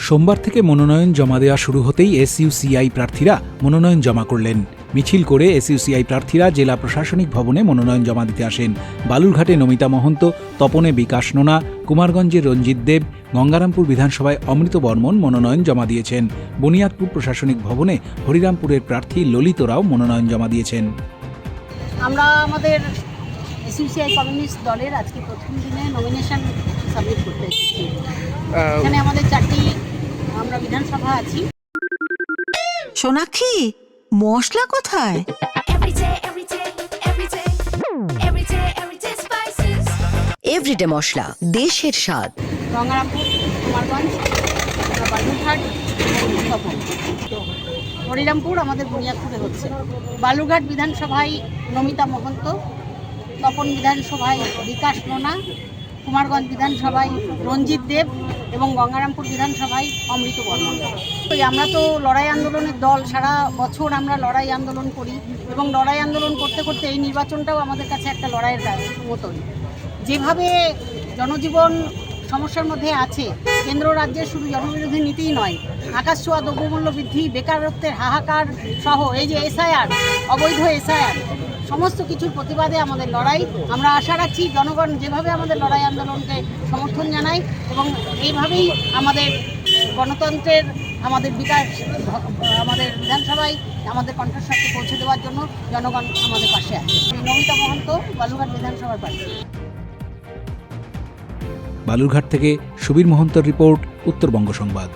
সোমবার থেকে মনোনয়ন জমা দেওয়া শুরু হতেই এসইউসিআই প্রার্থীরা মনোনয়ন জমা করলেন। মিছিল করে এসইউসিআই প্রার্থীরা জেলা প্রশাসনিক ভবনে মনোনয়ন জমা দিতে আসেন। বালুরঘাটে নমিতা মহন্ত, তপনে বিকাশ নোনা, কুমারগঞ্জে রঞ্জিত দেব, গঙ্গারামপুর বিধানসভায় অমৃত বর্মন মনোনয়ন জমা দিয়েছেন। বুনিয়াদপুর প্রশাসনিক ভবনে হরিরামপুরের প্রার্থী ললিত রাও মনোনয়ন জমা দিয়েছেন। আমরা আমাদের এসইউসিআই কমিউনিস্ট দলের আজকে প্রথম দিনে নমিনেশন সাবমিট করতে এসেছি। এখানে আমাদের 4টি আমরা বিধানসভা আছি। সোনাক্ষী, মশলা কোথায়? এভরিডে মশলা, দেশের স্বাদ। গঙ্গারামপুর, কুমারগঞ্জ, বালুরঘাট, তপন। হরিরামপুর আমাদের বুনিয়াদপুরে হচ্ছে। বালুরঘাট বিধানসভায় নমিতা মহন্ত, তপন বিধানসভায় বিকাশ নোনা, কুমারগঞ্জ বিধানসভায় রঞ্জিত দেব এবং গঙ্গারামপুর বিধানসভায় অমৃত বর্মন। আমরা তো লড়াই আন্দোলনের দল, সারা বছর আমরা লড়াই আন্দোলন করি এবং লড়াই আন্দোলন করতে করতে এই নির্বাচনটাও আমাদের কাছে একটা লড়াইয়ের মতন। যেভাবে জনজীবন সমস্যার মধ্যে আছে, কেন্দ্র রাজ্যের শুধু জনবিরোধী নীতিই নয়, আকাশ ছোঁয়া দ্রব্যমূল্য বৃদ্ধি, বেকারত্বের হাহাকার সহ এই যে এসআইআর, অবৈধ এসআইআর, সমস্ত কিছুর প্রতিবাদে আমাদের লড়াই। আমরা আশা রাখছি জনগণ যেভাবে আমাদের লড়াই আন্দোলনকে সমর্থন জানায় এবং এইভাবেই আমাদের গণতন্ত্রের আমাদের বিকাশ আমাদের বিধানসভায় আমাদের কণ্ঠস্বরকে পৌঁছে দেওয়ার জন্য জনগণ আমাদের পাশে আছে। নমিতা মহন্ত, বালুরঘাট বিধানসভার প্রার্থী। বালুরঘাট থেকে সুবীর মহন্তর রিপোর্ট, উত্তরবঙ্গ সংবাদ।